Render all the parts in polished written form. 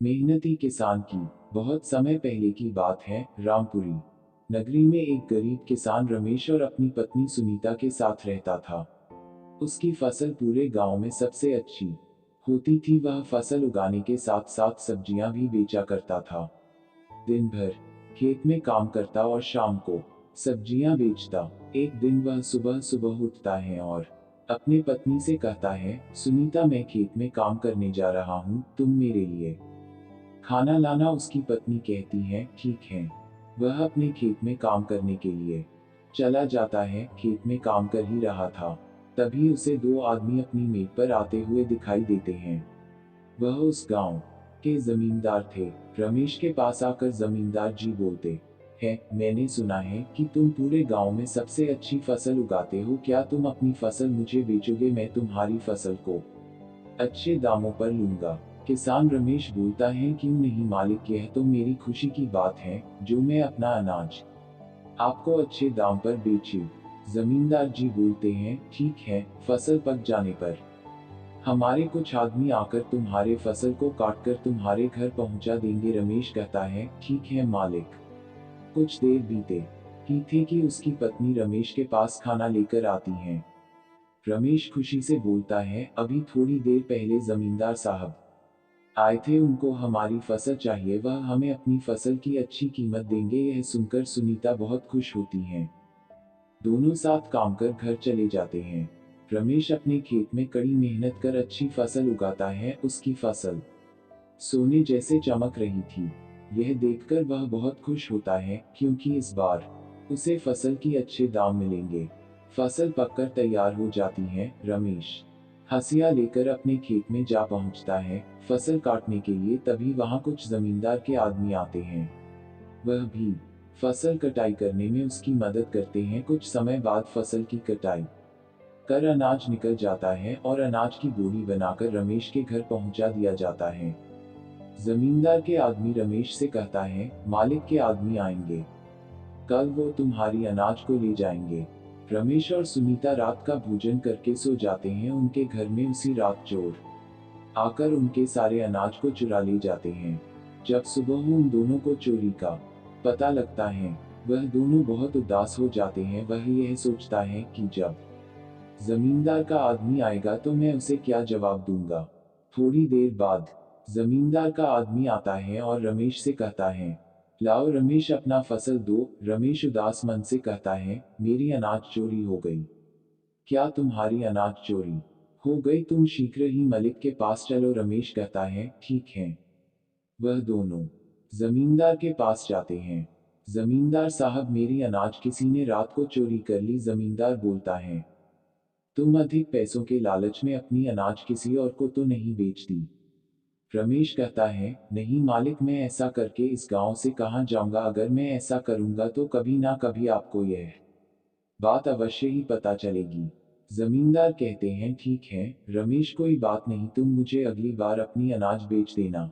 मेहनती किसान की। बहुत समय पहले की बात है, रामपुरी नगरी में एक गरीब किसान रमेश और अपनी पत्नी सुनीता के साथ रहता था। उसकी फसल पूरे गांव में सबसे अच्छी होती थी। वह फसल उगाने के साथ साथ सब्जियां भी बेचा करता था। दिन भर खेत में काम करता और शाम को सब्जियां बेचता। एक दिन वह सुबह सुबह उठता है और अपनी पत्नी से कहता है, सुनीता, मैं खेत में काम करने जा रहा हूँ, तुम मेरे लिए खाना लाना। उसकी पत्नी कहती है, ठीक है। वह अपने खेत में काम करने के लिए चला जाता है। खेत में काम कर ही रहा था, तभी उसे दो आदमी अपनी मेट पर आते हुए दिखाई देते हैं। वह उस गांव के जमींदार थे। रमेश के पास आकर जमींदार जी बोलते हैं, मैंने सुना है कि तुम पूरे गांव में सबसे अच्छी फसल उगाते हो। क्या तुम अपनी फसल मुझे बेचोगे? मैं तुम्हारी फसल को अच्छे दामों पर लूंगा। किसान रमेश बोलता है, क्यों नहीं मालिक, यह तो मेरी खुशी की बात है जो मैं अपना अनाज आपको अच्छे दाम पर बेचूं। जमींदार जी बोलते हैं, ठीक है, फसल पक जाने पर हमारे कुछ आदमी आकर तुम्हारे फसल को काटकर तुम्हारे घर पहुंचा देंगे। रमेश कहता है, ठीक है मालिक। कुछ देर बीते ही थे कि उसकी पत्नी रमेश के पास खाना लेकर आती है। रमेश खुशी से बोलता है, अभी थोड़ी देर पहले जमींदार साहब आए थे, उनको हमारी फसल चाहिए, वह हमें अपनी फसल की अच्छी कीमत देंगे। यह सुनकर सुनीता बहुत खुश होती हैं। दोनों साथ काम कर घर चले जाते हैं। रमेश अपने खेत में कड़ी मेहनत कर अच्छी फसल उगाता है। उसकी फसल सोने जैसे चमक रही थी। यह देखकर वह बहुत खुश होता है, क्योंकि इस बार उसे फसल की अच्छे दाम मिलेंगे। फसल पककर तैयार हो जाती है। रमेश हंसिया लेकर अपने खेत में जा पहुंचता है फसल काटने के लिए। तभी वहां कुछ जमींदार के आदमी आते हैं। वह भी फसल कटाई करने में उसकी मदद करते हैं। कुछ समय बाद फसल की कटाई कर अनाज निकल जाता है और अनाज की बोरी बनाकर रमेश के घर पहुंचा दिया जाता है। जमींदार के आदमी रमेश से कहता है, मालिक के आदमी आएंगे, कल वो तुम्हारी अनाज को ले जाएंगे। रमेश और सुनीता रात का भोजन करके सो जाते हैं। उनके घर में उसी रात चोर आकर उनके सारे अनाज को चुरा ले जाते हैं। जब सुबह उन दोनों को चोरी का पता लगता है, वह दोनों बहुत उदास हो जाते हैं। वह यह सोचता है कि जब जमींदार का आदमी आएगा तो मैं उसे क्या जवाब दूंगा। थोड़ी देर बाद जमींदार का आदमी आता है और रमेश से कहता है, लाओ रमेश, अपना फसल दो। रमेश उदास मन से कहता है, मेरी अनाज चोरी हो गई। क्या तुम्हारी अनाज चोरी हो गई? तुम शीघ्र ही मलिक के पास चलो। रमेश कहता है, ठीक है। वह दोनों जमींदार के पास जाते हैं। जमींदार साहब, मेरी अनाज किसी ने रात को चोरी कर ली। जमींदार बोलता है, तुम अधिक पैसों के लालच में अपनी अनाज किसी और को तो नहीं बेच दी? रमेश कहता है, नहीं मालिक, मैं ऐसा करके इस गांव से कहां जाऊंगा। अगर मैं ऐसा करूंगा तो कभी ना कभी आपको यह बात अवश्य ही पता चलेगी। जमींदार कहते हैं, ठीक है रमेश, कोई बात नहीं, तुम मुझे अगली बार अपनी अनाज बेच देना।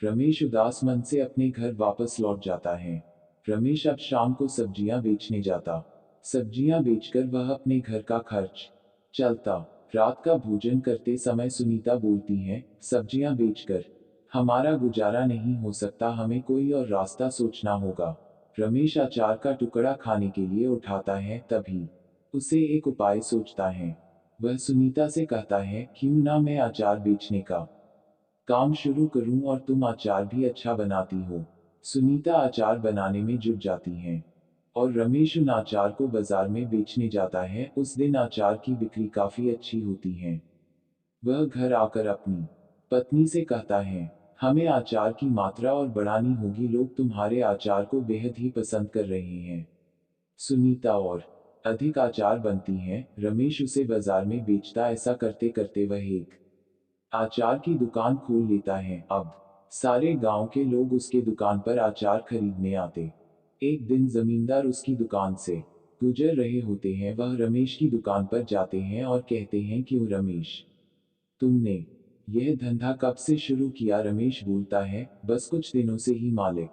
रमेश उदास मन से अपने घर वापस लौट जाता है। रमेश अब शाम को सब्जियां बेचने जाता। सब्जियां बेचकर वह अपने घर का खर्च चलता। रात का भोजन करते समय सुनीता बोलती है, सब्जियां बेचकर हमारा गुजारा नहीं हो सकता, हमें कोई और रास्ता सोचना होगा। रमेश अचार का टुकड़ा खाने के लिए उठाता है, तभी उसे एक उपाय सोचता है। वह सुनीता से कहता है, क्यों ना मैं अचार बेचने का काम शुरू करूं और तुम अचार भी अच्छा बनाती हो। सुनीता अचार बनाने में जुट जाती हैं और रमेश उन अचार को बाजार में बेचने जाता है। उस दिन अचार की बिक्री काफी अच्छी होती है। वह घर आकर अपनी पत्नी से कहता है, हमें अचार की मात्रा और बढ़ानी होगी, लोग तुम्हारे अचार को बेहद ही पसंद कर रहे हैं। सुनीता और अधिक अचार बनती हैं। रमेश उसे बाजार में बेचता। ऐसा करते करते वह एक अचार की दुकान खोल लेता है। अब सारे गांव के लोग उसके दुकान पर अचार खरीदने आते। एक दिन जमींदार उसकी दुकान से गुजर रहे होते हैं। वह रमेश की दुकान पर जाते हैं और कहते हैं, क्यों रमेश, तुमने यह धंधा कब से शुरू किया? रमेश बोलता है, बस कुछ दिनों से ही मालिक।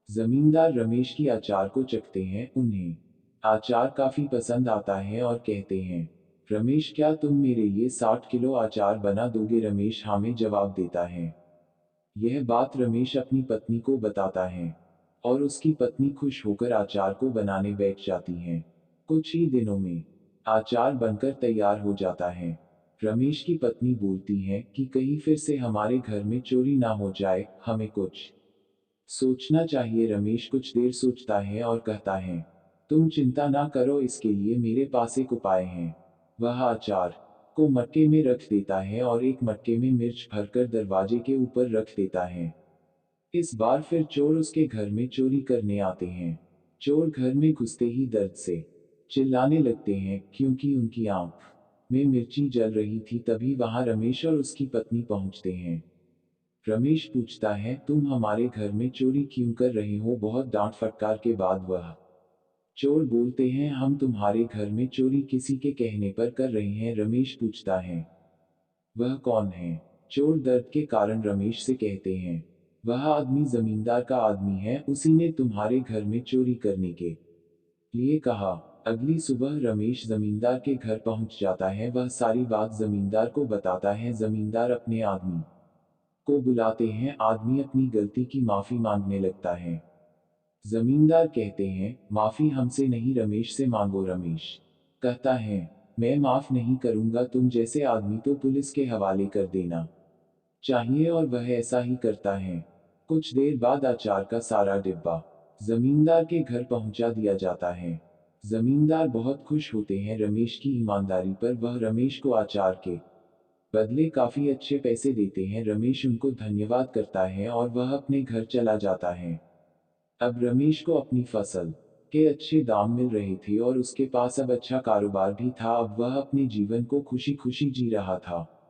जमींदार रमेश की अचार को चखते हैं। उन्हें अचार काफी पसंद आता है और कहते हैं, रमेश, क्या तुम मेरे लिए 60 किलो अचार बना दोगे? रमेश हाँ में जवाब देता है। यह बात रमेश अपनी पत्नी को बताता है और उसकी पत्नी खुश होकर अचार को बनाने बैठ जाती है। कुछ ही दिनों में अचार बनकर तैयार हो जाता है। रमेश की पत्नी बोलती है कि कहीं फिर से हमारे घर में चोरी ना हो जाए, हमें कुछ सोचना चाहिए। रमेश कुछ देर सोचता है और कहता है, तुम चिंता ना करो, इसके लिए मेरे पास एक उपाय है। वह अचार को मटके में रख देता है और एक मटके में मिर्च भरकर दरवाजे के ऊपर रख देता है। इस बार फिर चोर उसके घर में चोरी करने आते हैं। चोर घर में घुसते ही दर्द से चिल्लाने लगते हैं क्योंकि उनकी आंख में मिर्ची जल रही थी। तभी वहां रमेश और उसकी पत्नी पहुंचते हैं। रमेश पूछता है, तुम हमारे घर में चोरी क्यों कर रहे हो? बहुत डांट फटकार के बाद वह चोर बोलते हैं, हम तुम्हारे घर में चोरी किसी के कहने पर कर रहे हैं। रमेश पूछता है, वह कौन है? चोर दर्द के कारण रमेश से कहते हैं, वह आदमी जमींदार का आदमी है, उसी ने तुम्हारे घर में चोरी करने के लिए कहा। अगली सुबह रमेश जमींदार के घर पहुंच जाता है। वह सारी बात जमींदार को बताता है। जमींदार अपने आदमी को बुलाते हैं। आदमी अपनी गलती की माफी मांगने लगता है। जमींदार कहते हैं, माफी हमसे नहीं, रमेश से मांगो। रमेश कहता है, मैं माफ नहीं करूंगा, तुम जैसे आदमी तो पुलिस के हवाले कर देना चाहिए। और वह ऐसा ही करता है। कुछ देर बाद अचार का सारा डिब्बा जमींदार के घर पहुंचा दिया जाता है। जमींदार बहुत खुश होते हैं रमेश की ईमानदारी पर। वह रमेश को अचार के बदले काफी अच्छे पैसे देते हैं। रमेश उनको धन्यवाद करता है और वह अपने घर चला जाता है। अब रमेश को अपनी फसल के अच्छे दाम मिल रहे थे और उसके पास अब अच्छा कारोबार भी था। अब वह अपने जीवन को खुशी खुशी जी रहा था।